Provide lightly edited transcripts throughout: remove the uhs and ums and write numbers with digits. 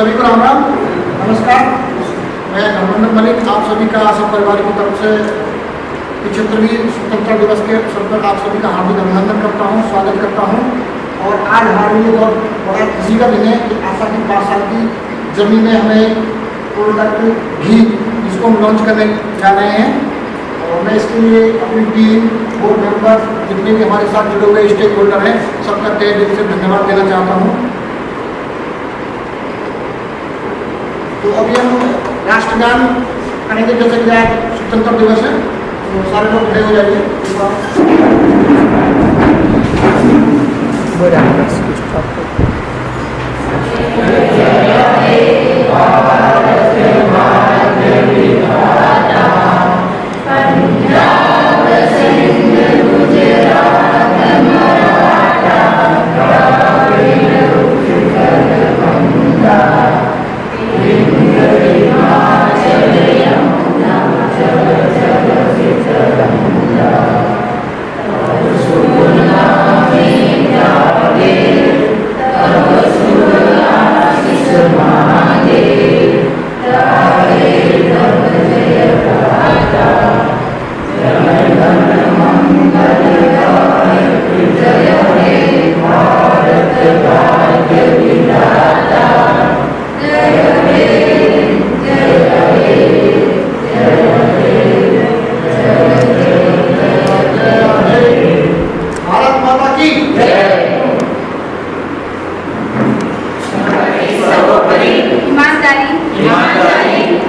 सभी को राम राम, नमस्कार। मैं धर्मेंद्र मलिक आप सभी का सब परिवार की तरफ से 75वीं स्वतंत्रता दिवस के अवसर पर आप सभी का हार्दिक अभिनंदन करता हूं, स्वागत करता हूं। और आज हमारे लिए बहुत बड़ा खुशी का दिन है कि आशा की 5 साल की जर्नी में हमें प्रोडक्ट घी इसको हम लॉन्च करने जा रहे हैं। और मैं इसके लिए अपनी टीम, बोर्ड मेंबर, जितने भी हमारे साथ जुड़े हुए स्टेक होल्डर हैं, सबका तहे दिल से धन्यवाद देना चाहता हूँ। तो अभी हम राष्ट्रगान करेंगे, जैसे कि आज स्वतंत्रता दिवस है, तो सारे लोग खड़े हो जाइए।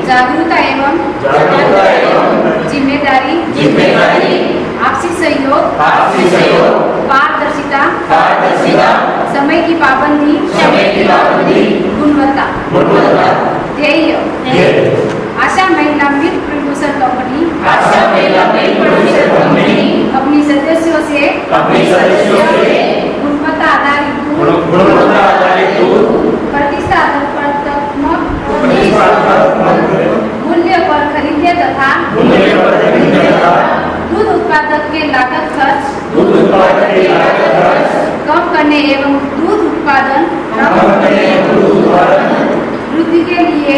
जागरूकता एवं जिम्मेदारी आपसी सहयोग पारदर्शिता समय की पाबंदी गुणवत्ता ध्येय आशा महिला मिल्क प्रोड्यूसर कंपनी अपनी सदस्यों से गुणवत्ता आधारित दूध प्रतिस्पर्धात्मक मूल्य पर खरीदने तथा दूध उत्पादक के लागत खर्च कम करने एवं दूध उत्पादन वृद्धि के लिए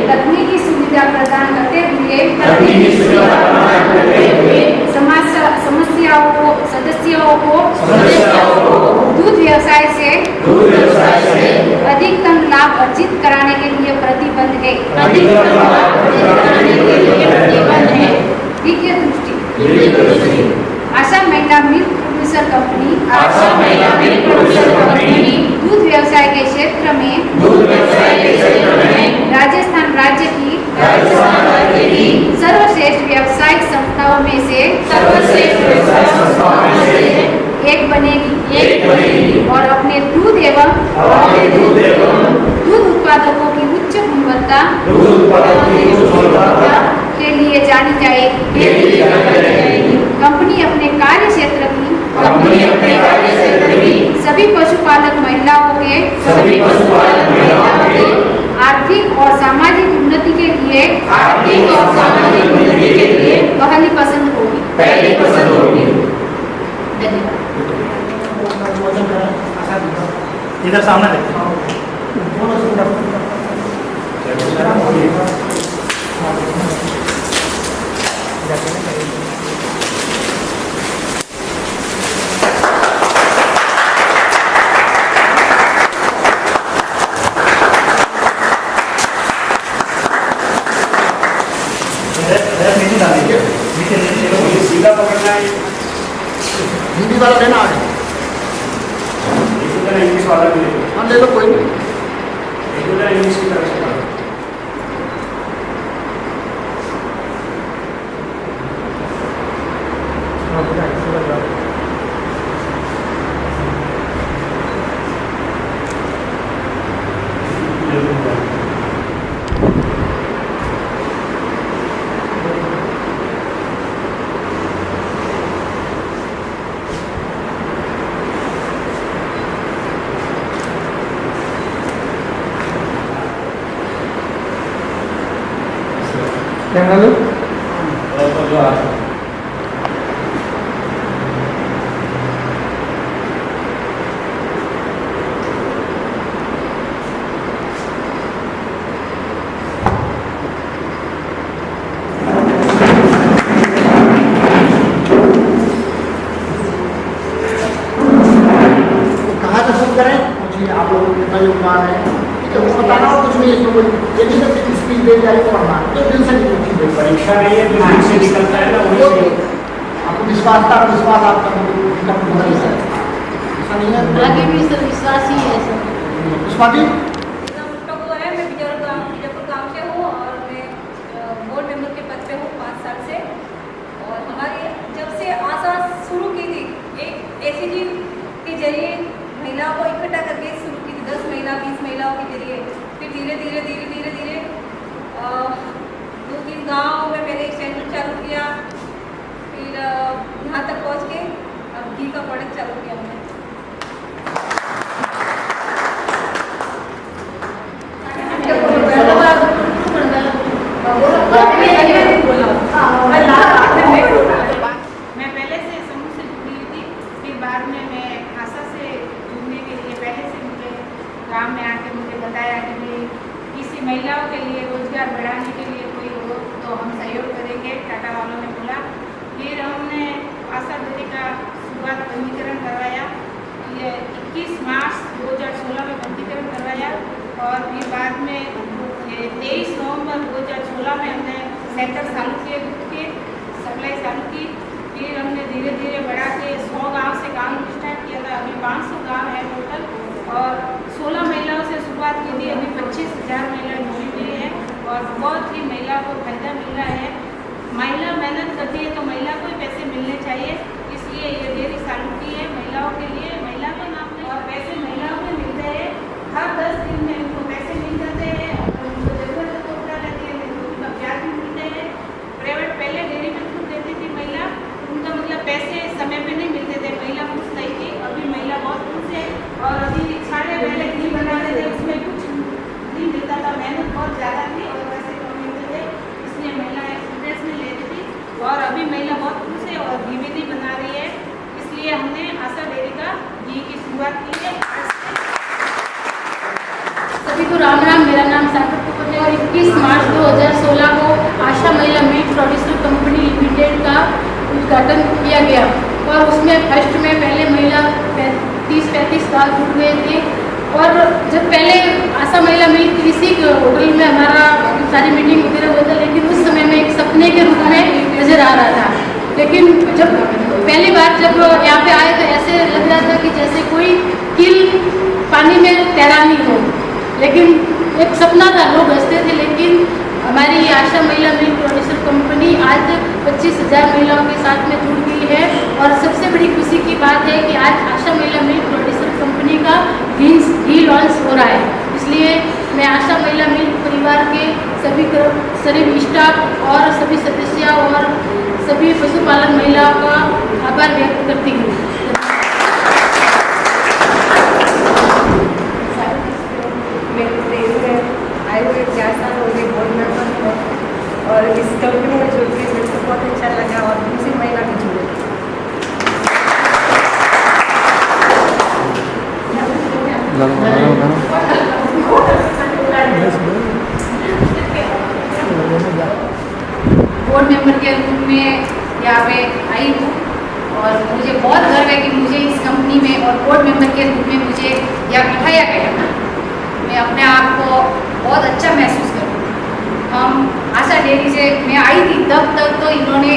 तकनीकी सुविधा प्रदान करते हुए सदस्यों को दूध व्यवसाय से अधिकतम लाभ अर्जित कराने के लिए प्रतिबद्ध है। द्वितीय दृष्टि आशा महिला मिल्क प्रोड्यूसर कंपनी दूध व्यवसाय के क्षेत्र में राजस्थान राज्य की सर्वश्रेष्ठ व्यावसायिक संस्थाओं में से एक बनेगी और अपने दूध एवं दूध उत्पादकों की उच्च गुणवत्ता के लिए जानी जाएगी। कंपनी अपने कार्य क्षेत्र की सभी पशुपालक महिलाओं के आर्थिक और सामाजिक उन्नति के लिए पहली पसंद होगी। इधर सामने देखो। सीधा पकड़ना है, हिंदी वाला लेना है, इंग्लिश वाला भी ले लो। हाँ ले लो, कोई नहीं, इंग्लिश की तरफ से कैमरा लो। ये नहीं कि स्पीच दे जाए पढ़ना, तो दिल से लिखी गई परीक्षा नहीं है तो दिल से निकलता है ना, वो वही आपको विश्वास आपका बदल है, ऐसा नहीं है। आगे भी सब विश्वास ही है सब। पुष्पा जी मैं बीजापुर गाँव से हूँ और मैं बोर्ड मेंबर के पद पे हूँ 5 साल से। और हमारी जब से आशा शुरू की थी, एक एसीजी के जरिए महिलाओं को इकट्ठा करके शुरू की थी, 10 महिला 20 महिलाओं के जरिए। फिर धीरे धीरे 2-3 गाँव में मैंने एक सेंटर चालू किया, फिर यहाँ तक पहुँच के अब घी का प्रोडक्ट चालू किया हमने। मैं पहले से समूह से जुड़ी हुई थी, फिर बाद में मैं आशा से जुड़ने के लिए पहले से मुझे गांव में आके मुझे बताया कि भाई किसी महिलाओं के लिए रोजगार बढ़ाने के लिए कोई हो तो हम सहयोग करेंगे, टाटा वालों ने बोला। फिर हमने आशा डेयरी का शुरुआत पंजीकरण करवाया, ये 21 मार्च 2016 में पंजीकरण करवाया और फिर बाद में 23 नवंबर 2016 में हमने सेंटर चालू किए, दूध के सप्लाई चालू की। फिर हमने धीरे धीरे बढ़ा के 100 गाँव से काम स्टार्ट किया था, अभी 500 गाँव है टोटल और 16 महिलाओं से शुरुआत की थी, अभी 25,000 महिलाएं जुड़ी हुई है और बहुत ही महिला को फायदा मिल रहा है। महिला मेहनत करती है तो महिला को ही पैसे मिलने चाहिए, इसलिए ये डेयरी चालू की है महिलाओं के लिए, महिला के नाम पे और पैसे महिलाओं को मिलते हैं। हर 10 दिन में उनको पैसे मिल जाते हैं, उनको जरूरत तो पूरा रहती है, उनका ब्याज भी मिलते हैं। प्राइवेट पहले डेयरी में दूध देती थी महिला, उनका मतलब पैसे समय पे नहीं मिलते थे, महिला खुश नहीं थी। अभी महिला बहुत खुश है और अभी साढ़े पहले घी बनाते थे, उसमें कुछ नहीं मिलता था, मेहनत बहुत ज़्यादा थी और पैसे कम मिलते थे, इसलिए महिला एक्सपीरियंस में लेती थी। और अभी महिला बहुत खुश है और घी भी नहीं बना रही है, इसलिए हमने आशा डेयरी का घी की शुरुआत की है। सभी को राम राम, मेरा नाम सागर कपूर है और 21 मार्च 2016 को आशा महिला मिल्क प्रोड्यूसर कंपनी लिमिटेड का उद्घाटन किया गया और उसमें फर्स्ट में पहले महिला 30-35 साल जुड़ गए थे। और जब पहले आशा महिला मिल्क इसी होटल में हमारा सारी मीटिंग वगैरह होता, लेकिन उस समय में एक सपने के रूप में नज़र आ रहा था। लेकिन जब पहली बार जब यहाँ पे आए तो ऐसे लग रहा था कि जैसे कोई कील पानी में तैरानी हो, लेकिन एक सपना था, लोग हंसते थे। लेकिन हमारी आशा महिला मिल्क प्रोड्यूसर कंपनी आज 25,000 महिलाओं के साथ में जुड़ गई है और सबसे बड़ी खुशी की बात है कि आज आशा महिला मिल्क प्रोड्यूसर कंपनी का घी लॉन्च हो रहा है। इसलिए मैं आशा महिला मिल्क परिवार के सभी स्टाफ और सभी सदस्य और सभी पशुपालन महिलाओं का आभार व्यक्त करती हूँ। आए हुए 4 साल हो गए बोर्ड मेंबर को और इस कंपनी में जुड़ के मेरे को बहुत अच्छा लगा और दूसरी महिला भी जुड़ी। बोर्ड मेंबर के रूप में यहाँ पे आई हूँ और मुझे बहुत गर्व है कि मुझे इस कंपनी में और बोर्ड मेंबर के रूप में मुझे यहाँ बिठाया गया। मैं अपने आप को बहुत अच्छा महसूस करूँ। हम आशा डेयरी से मैं आई थी तब तक तो इन्होंने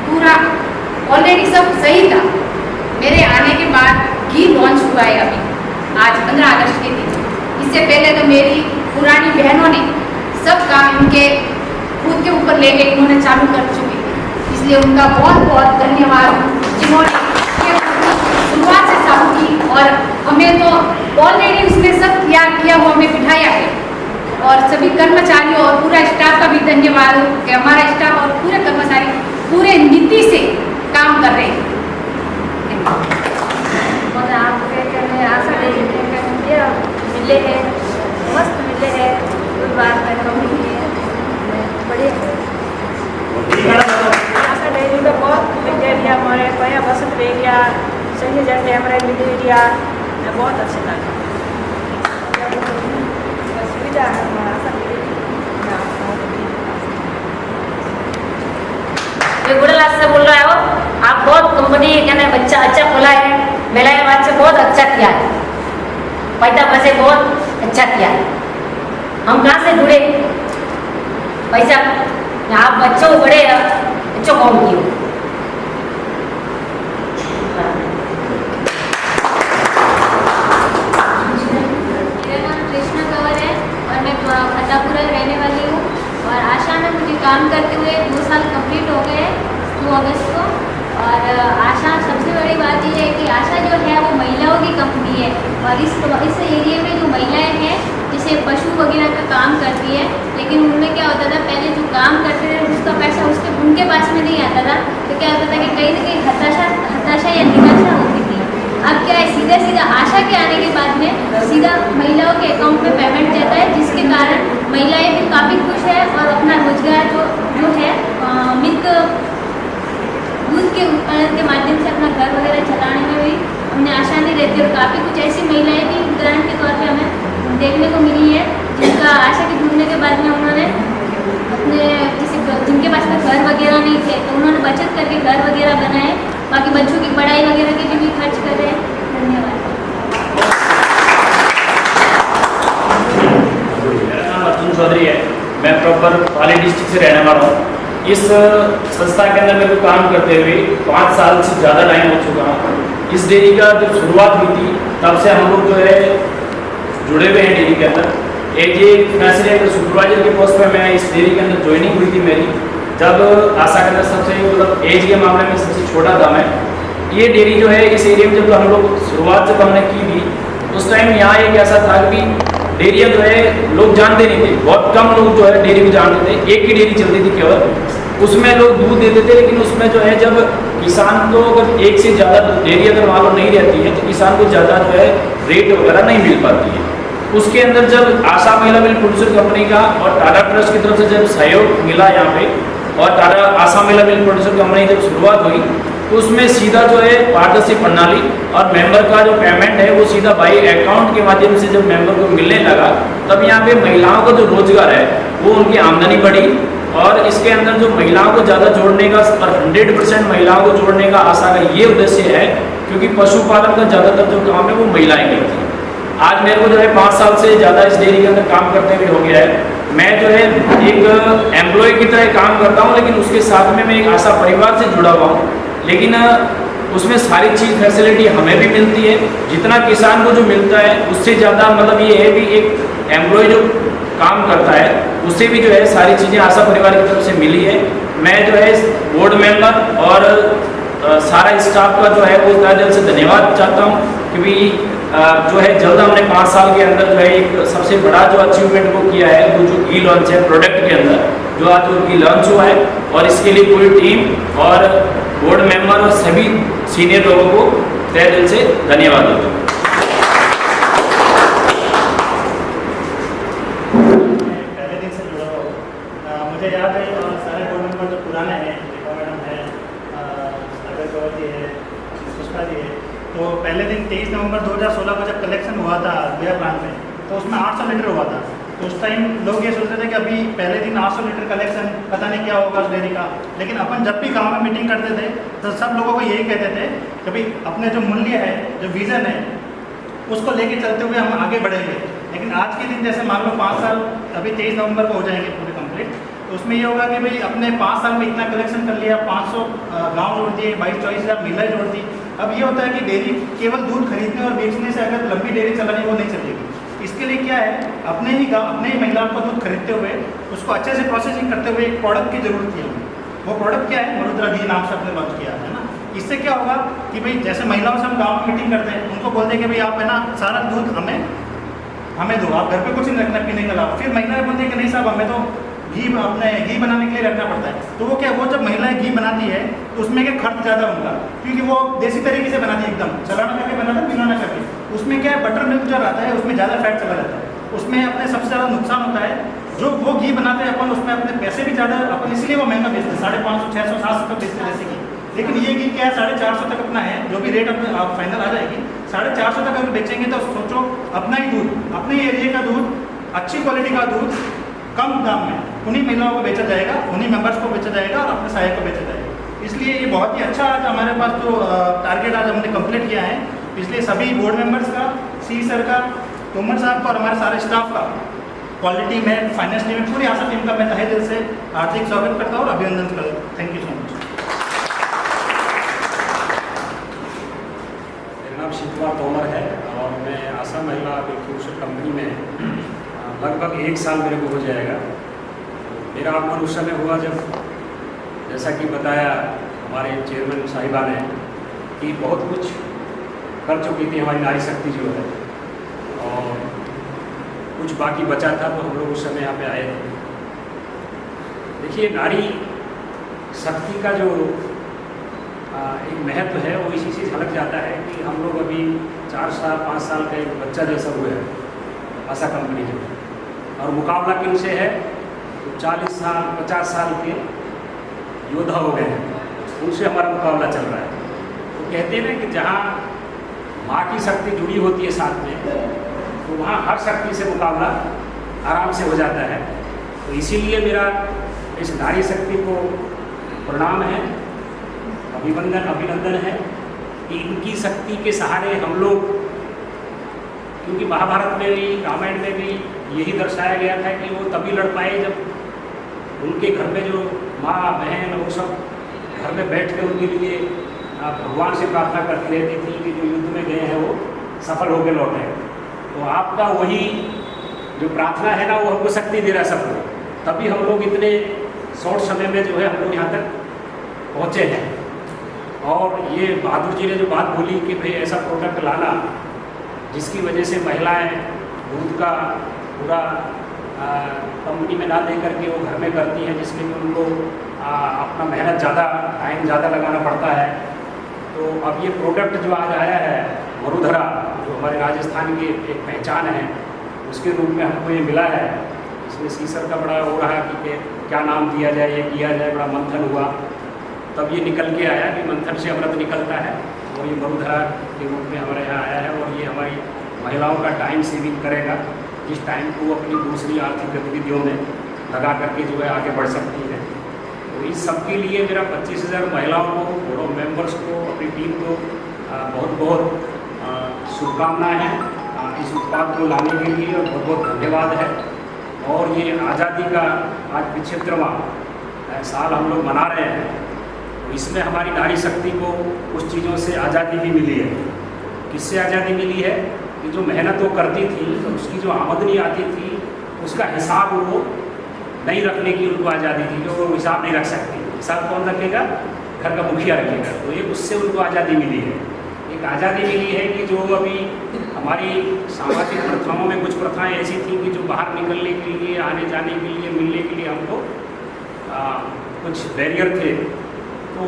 पूरा ऑलरेडी सब सही था। मेरे आने के बाद घी लॉन्च हुआ है अभी आज 15 अगस्त के दिन। इससे पहले तो मेरी पुरानी बहनों ने सब काम इनके खुद के ऊपर लेके इन्होंने चालू कर चुकी थी, इसलिए उनका बहुत बहुत धन्यवाद जिन्होंने शुरुआत से चालू की। और हमें तो ऑलरेडी उसने सब तैयार किया हुआ हमें बिठाया है और सभी कर्मचारियों और पूरा स्टाफ का भी धन्यवाद कि हमारा स्टाफ और पूरे कर्मचारी पूरे नीति से काम कर रहे हैं। और आपके कहने आशा डेयरी मिले हैं, मस्त मिले हैं, कोई बात में कमी नहीं है, बढ़िया। आशा डेयरी में बहुत मिल हमारे कोया बसंत एरिया संजय जन हमारे मिले एरिया में बहुत अच्छे लगे। सुविधा है हमारा आशा डेयरी। मैं गुड़लाल से बोल रहा हो। आप बहुत कंपनी कहने बच्चा अच्छा खोला है, महिलाएं बच्चे बहुत अच्छा किया है, पैदा बसे बहुत अच्छा किया है। हम कहाँ से जुड़े पैसा? आप बच्चों को बड़े बच्चों कौन की हो? मेरा नाम कृष्णा कंवर है और मैं फतेहपुरा रहने वाली हूँ। और आशा में मुझे काम करते हुए 2 साल कंप्लीट हो गए 2 अगस्त को। और आशा सबसे बड़ी बात ये है कि आशा जो है वो महिलाओं की कंपनी है। और इस एरिया में जो महिलाएं हैं जैसे पशु वगैरह का काम करती है, लेकिन उनमें क्या होता था पहले जो काम करते थे उसका पैसा उनके पास में नहीं आता था, तो क्या होता था कि कहीं ना कहीं हताशा या निराशा होती थी। अब क्या है सीधा आशा के आने के बाद में सीधा महिलाओं के अकाउंट में पेमेंट जाता है, जिसके कारण महिलाएं भी काफ़ी खुश है और अपना रोजगार जो है मिल्क दूध के उत्पादन के माध्यम से अपना घर वगैरह चलाने में भी हमें आसानी रहती है। और काफ़ी कुछ ऐसी महिलाएं भी उदाहरण के तौर पे हमें देखने को मिली है जिनका आशा के जुड़ने के बाद में उन्होंने अपने जिनके पास में घर वगैरह नहीं थे तो उन्होंने बचत करके घर वगैरह बनाए, बाकी बच्चों की पढ़ाई वगैरह के लिए भी खर्च कर रहे हैं। धन्यवाद। मेरा नाम अर्जुन चौधरी है, मैं प्रॉपर पाली डिस्ट्रिक्ट से रहने वाला हूँ। इस संस्था के अंदर मेरे को काम करते हुए 5 साल से ज़्यादा टाइम हो चुका हूँ। इस डेयरी का जब शुरुआत हुई थी तब से हम लोग जो है जुड़े हुए हैं डेयरी के अंदर। एक ये फैसिलिटेटर सुपरवाइजर के पोस्ट पर मैं इस डेयरी के अंदर ज्वाइनिंग हुई थी मेरी, जब आशा के अंदर सबसे मतलब एज के मामले में सबसे छोटा था मैं। ये डेयरी जो है इस एरिया में जब हम लोग शुरुआत जब हमने की थी उस टाइम यहाँ एक ऐसा था कि डेयरियाँ जो है लोग जानते नहीं थे, बहुत कम लोग जो है डेयरी को जानते थे। एक ही डेयरी चलती थी केवल, उसमें लोग दूध देते थे, लेकिन उसमें जो है जब किसान को अगर एक से ज़्यादा डेयरी अगर मालूम नहीं रहती है तो किसान को ज़्यादा जो है रेट वगैरह नहीं मिल पाती है। उसके अंदर जब आशा महिला मिल्क प्रोड्यूसर कंपनी का और टाटा ट्रस्ट की तरफ से जब सहयोग मिला यहाँ पे और टाटा आशा महिला मिल्क प्रोड्यूसर कंपनी जब शुरुआत हुई तो उसमें सीधा जो है पारदर्शी प्रणाली और मेंबर का जो पेमेंट है वो सीधा बाई अकाउंट के माध्यम से जब मेंबर को मिलने लगा तब यहाँ पे महिलाओं का जो रोजगार है वो उनकी आमदनी बढ़ी। और इसके अंदर जो महिलाओं को ज़्यादा जोड़ने का और 100% महिलाओं को जोड़ने का आशा का ये उद्देश्य है, क्योंकि पशुपालन का ज़्यादातर जो काम है वो महिलाएं करती हैं। आज मेरे को जो है 5 साल से ज़्यादा इस डेयरी के अंदर काम करते हुए हो गया है। मैं जो है एक एम्प्लॉय की तरह काम करता हूँ, लेकिन उसके साथ में मैं एक आशा परिवार से जुड़ा हुआ हूँ। लेकिन उसमें सारी चीज़ फैसिलिटी हमें भी मिलती है, जितना किसान को जो मिलता है उससे ज़्यादा मतलब ये है भी एक एम्प्लॉय जो काम करता है उससे भी जो है सारी चीज़ें आशा परिवार की तरफ से मिली है। मैं जो है बोर्ड मेंबर और सारा स्टाफ का जो है वो तहे दिल से धन्यवाद चाहता हूँ, क्योंकि जो है जल्द हमने 5 साल के अंदर जो है एक सबसे बड़ा जो अचीवमेंट को किया है वो जो घी लॉन्च है प्रोडक्ट के अंदर, जो आज वो घी लॉन्च हुआ है। और इसके लिए पूरी टीम और बोर्ड मेंबर और सभी सीनियर लोगों को तहे दिल से धन्यवाद देता हूँ। पहले दिन से जुड़ा हुआ मुझे याद है, और सारे बोर्ड मेंबर जो पुराने हैं, दीपा मैडम है, सागर गौर जी है, पुष्पा जी है, तो पहले दिन 23 नवंबर 2016 को जब कलेक्शन हुआ था बिया प्लांट में तो उसमें 800 लीटर हुआ था। तो उस टाइम लोग ये सोच रहे थे कि अभी पहले दिन 800 लीटर कलेक्शन, पता नहीं क्या होगा उस डेयरी का। लेकिन अपन जब भी गाँव में मीटिंग करते थे तो सब लोगों को यही कहते थे कि भाई अपने जो मूल्य है, जो विज़न है, उसको लेके चलते हुए हम आगे बढ़ेंगे। लेकिन आज के दिन जैसे मान लो 5 साल अभी 23 नवंबर को हो जाएंगे पूरे कंप्लीट, तो उसमें ये होगा कि भाई अपने 5 साल में इतना कलेक्शन कर लिया, 500 गाँव जोड़ दिए, 22-24 हज़ार महिलाएं जोड़ दी। अब ये होता है कि डेयरी केवल दूध खरीदने और बेचने से अगर लंबी डेयरी चलानी वो नहीं चलेगी। इसके लिए क्या है, अपने ही महिलाओं को दूध खरीदते हुए उसको अच्छे से प्रोसेसिंग करते हुए एक प्रोडक्ट की जरूरत थी हमें। वो प्रोडक्ट क्या है, मरुद्रा घी नाम से अपने लॉन्च किया है ना। इससे क्या होगा कि भाई जैसे महिलाओं से हम गाँव में मीटिंग करते हैं, उनको बोलते हैं कि भाई आप है ना सारा दूध हमें दो, आप घर पे कुछ नहीं रखना पीने के अलावा। फिर महिलाएं बोलती है कि नहीं साहब हमें तो घी बनाने के लिए रखना पड़ता है। तो वो क्या, वो जब महिलाएं घी बनाती है तो उसमें क्या खर्च ज़्यादा उनका, क्योंकि वो देसी तरीके से बनाती है, एकदम चलाना करके बनाता है, मिलाना करके। उसमें क्या है, बटर मिल्क जो आता है उसमें ज़्यादा फैट चला जाता है, उसमें अपने सबसे ज़्यादा नुकसान होता है। जो वो घी बनाते हैं अपन, उसमें अपने पैसे भी ज़्यादा अपन, इसलिए वो महंगा बेचते हैं, 550, 600, 700 तक बेचते हैं देसी घी। लेकिन ये घी क्या है, 450 तक अपना है, जो भी रेट अपने फाइनल आ जाएगी 450 तक अगर बेचेंगे तो सोचो अपना ही दूध, अपने एरिया का दूध, अच्छी क्वालिटी का दूध कम दाम में उन्हीं महिलाओं को बेचा जाएगा, उन्हीं मेंबर्स को बेचा जाएगा और अपने सहायक को बेचा जाएगा। इसलिए ये बहुत ही अच्छा आज हमारे पास जो टारगेट आज हमने कंप्लीट किया है। इसलिए सभी बोर्ड मेंबर्स का, सी सर का, तोमर साहब का और हमारे सारे स्टाफ का क्वालिटी में, फाइनेंस टीम में, पूरी आशा टीम का मैं तहे दिल से हार्दिक स्वागत करता हूँ और अभिनंदन करता हूँ। Thank you so much. मेरा नाम शिव कुमार तोमर है और मैं आशा महिला वित्त कंपनी में लगभग 1 साल मेरे को हो जाएगा। मेरा आगमन उस समय हुआ जब, जैसा कि बताया हमारे चेयरमैन साहिबा ने, कि बहुत कुछ कर चुकी थी हमारी नारी शक्ति जो है, और कुछ बाकी बचा था, तो हम लोग उस समय यहाँ पे आए थे। देखिए, नारी शक्ति का जो एक महत्व है वो इसी से झलक जाता है कि हम लोग अभी 4 साल 5 साल का एक बच्चा जैसा हुए हैं आशा कंपनी जो, और मुकाबला किन से है, तो 40 साल 50 साल के योद्धा हो गए हैं, उनसे हमारा मुकाबला चल रहा है। तो कहते हैं ना कि जहाँ माँ की शक्ति जुड़ी होती है साथ में, तो वहाँ हर शक्ति से मुकाबला आराम से हो जाता है। तो इसीलिए मेरा इस नारी शक्ति को प्रणाम है, अभिनंदन है कि इनकी शक्ति के सहारे हम लोग, क्योंकि महाभारत में भी, रामायण में भी यही दर्शाया गया था कि वो तभी लड़ पाए जब उनके घर में जो माँ बहन वो सब घर में बैठ कर उनके लिए भगवान से प्रार्थना करती रहती थी कि जो युद्ध में गए हैं वो सफल होकर लौटे। तो आपका वही जो प्रार्थना है ना, वो हमको शक्ति दे रहा है सबको, तभी हम लोग इतने शॉर्ट समय में जो है हम लोग यहाँ तक पहुँचे हैं। और ये बहादुर जी ने जो बात बोली कि भाई ऐसा प्रोडक्ट लाना जिसकी वजह से महिलाएं दूध का पूरा कंपनी में ना दे करके वो घर में करती हैं, जिसमें कि उनको अपना मेहनत ज़्यादा, टाइम ज़्यादा लगाना पड़ता है। तो अब ये प्रोडक्ट जो आज आया है वरुधरा, जो हमारे राजस्थान की एक पहचान है, उसके रूप में हमको ये मिला है। इसमें सीसर का बड़ा हो रहा कि क्या नाम दिया जाए, ये किया जाए, बड़ा मंथन हुआ, तब ये निकल के आया कि मंथन से अमृत निकलता है, और ये वरुधरा के रूप में हमारे यहाँ आया है। और ये हमारी महिलाओं का टाइम सेविंग करेगा, जिस टाइम को वो अपनी दूसरी आर्थिक गतिविधियों में लगा करके जो है आगे बढ़ सकती है। तो इस सब के लिए मेरा 25,000 महिलाओं को, बोर्ड ऑफ मेंबर्स को, अपनी टीम को बहुत बहुत शुभकामनाएँ हैं इस उत्पाद को लाने के लिए, और बहुत बहुत धन्यवाद है। और ये आज़ादी का आज 75वां साल हम लोग मना रहे हैं, तो इसमें हमारी नारी शक्ति को कुछ चीज़ों से आज़ादी भी मिली है। किससे आज़ादी मिली है कि जो मेहनत वो करती थी, तो उसकी जो आमदनी आती थी उसका हिसाब वो नहीं रखने की उनको आज़ादी थी, जो वो हिसाब नहीं रख सकती। हिसाब कौन रखेगा? घर का मुखिया रखेगा। तो ये उससे उनको आज़ादी मिली है। एक आज़ादी मिली है कि जो अभी हमारी सामाजिक प्रथाओं में कुछ प्रथाएं ऐसी थी कि जो बाहर निकलने के लिए, आने जाने के लिए, मिलने के लिए हमको कुछ बैरियर थे, तो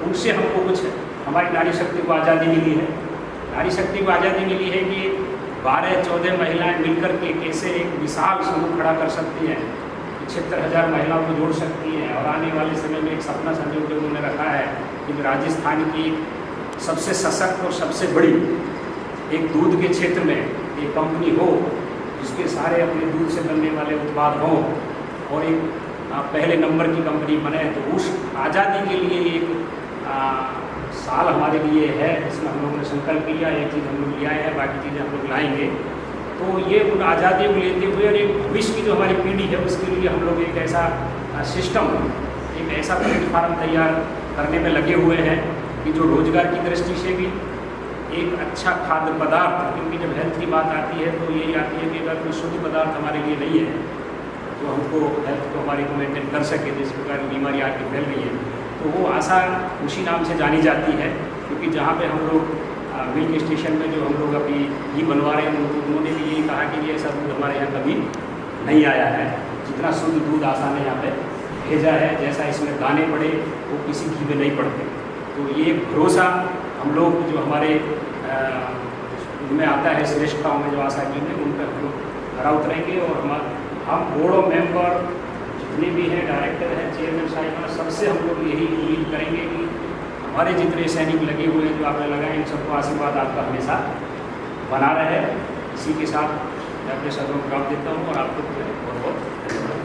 उनसे हमको कुछ हमारी नारी शक्ति को आज़ादी मिली है। नारी शक्ति को आज़ादी मिली है कि 12-14 महिलाएं मिलकर के कैसे एक विशाल समूह खड़ा कर सकती हैं, 76,000 महिलाओं को जोड़ सकती हैं। और आने वाले समय में एक सपना संजो के उन्होंने रखा है कि राजस्थान की सबसे सशक्त और सबसे बड़ी एक दूध के क्षेत्र में एक कंपनी हो, जिसके सारे अपने दूध से बनने वाले उत्पाद हों, और एक पहले नंबर की कंपनी बने। तो उस आज़ादी के लिए एक साल हमारे लिए है, इसमें हम लोगों ने संकल्प किया, एक चीज़ हम लोग ले आए हैं, बाकी चीज़ें हम लोग लाएंगे। तो ये उन आज़ादी को लेते हुए और एक भविष्य की जो हमारी पीढ़ी है उसके लिए हम लोग एक ऐसा सिस्टम, एक ऐसा प्लेटफार्म तैयार करने में लगे हुए हैं कि जो रोजगार की दृष्टि से भी एक अच्छा खाद्य पदार्थ, क्योंकि जब हेल्थ की बात आती है तो यही आती है कि अगर कोई शुद्ध पदार्थ हमारे लिए नहीं है तो हमको हेल्थ को हमारी को मेंटेन कर सके, जिस प्रकार की बीमारी आके फैल रही है, तो वो आशा उसी नाम से जानी जाती है। क्योंकि जहाँ पे हम लोग मिल्क स्टेशन में जो हम लोग अभी घी बनवा रहे हैं, उन्होंने भी यही कहा कि ये ऐसा दूध हमारे यहाँ कभी नहीं आया है, जितना शुद्ध दूध आशा ने यहाँ पे भेजा है, जैसा इसमें दाने पड़े वो किसी घी में नहीं पड़ते। तो ये भरोसा हम लोग जो हमारे उनमें आता है, श्रेष्ठताओं में जो आशा की है, उन पर हम लोग खरा उतरेंगे। और हम बोर्ड ऑफ मेंबर जितने भी हैं, डायरेक्टर हैं, चेयरमैन साहिब, सबसे हम लोग यही उम्मीद करेंगे कि हमारे जितने सैनिक लगे हुए हैं, जो आपने लगाए, इन सबको आशीर्वाद आपका हमेशा बना रहे। इसी के साथ मैं अपने शब्दों को जवाब देता हूँ और आपको बहुत बहुत धन्यवाद।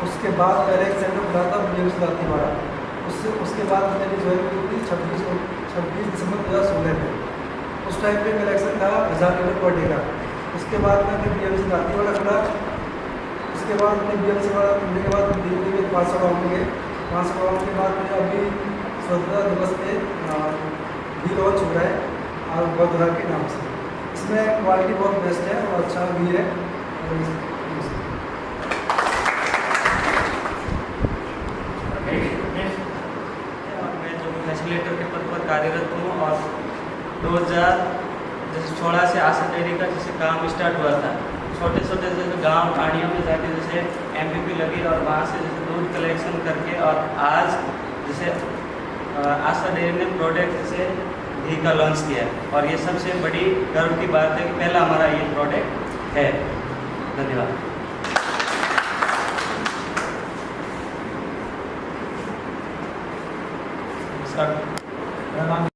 उसके बाद मैंने एक सेंटर खुला था गेम्स दातीवाड़ा, उसके बाद मैंने ज्वाइन की थी 26 दिसंबर 2016 में। उस टाइम पे कलेक्शन था 1000 लीटर पर डे का। उसके बाद में फिर BMC दांतीवाड़ा खुला। उसके बाद में BMC वाला खुलने के बाद दिल्ली में 500 गाँव में गए। 500 गाँव के बाद में अभी स्वतंत्रता दिवस पे घी लॉन्च हो रहा है और बदरा के नाम से। इसमें क्वालिटी बहुत बेस्ट है और अच्छा घी है। मैं जो फैसिलिटेटर के पद पर कार्यरत हूँ और 2016 से आशा डेयरी का जैसे काम स्टार्ट हुआ था, छोटे छोटे जैसे गांव ठाणियों में जाके जैसे MVP लगी और वहाँ से जैसे दूध कलेक्शन करके और आज जैसे आशा डेयरी ने प्रोडक्ट जैसे घी का लॉन्च किया और ये सबसे बड़ी गर्व की बात है कि पहला हमारा ये प्रोडक्ट है। धन्यवाद। मेरा नाम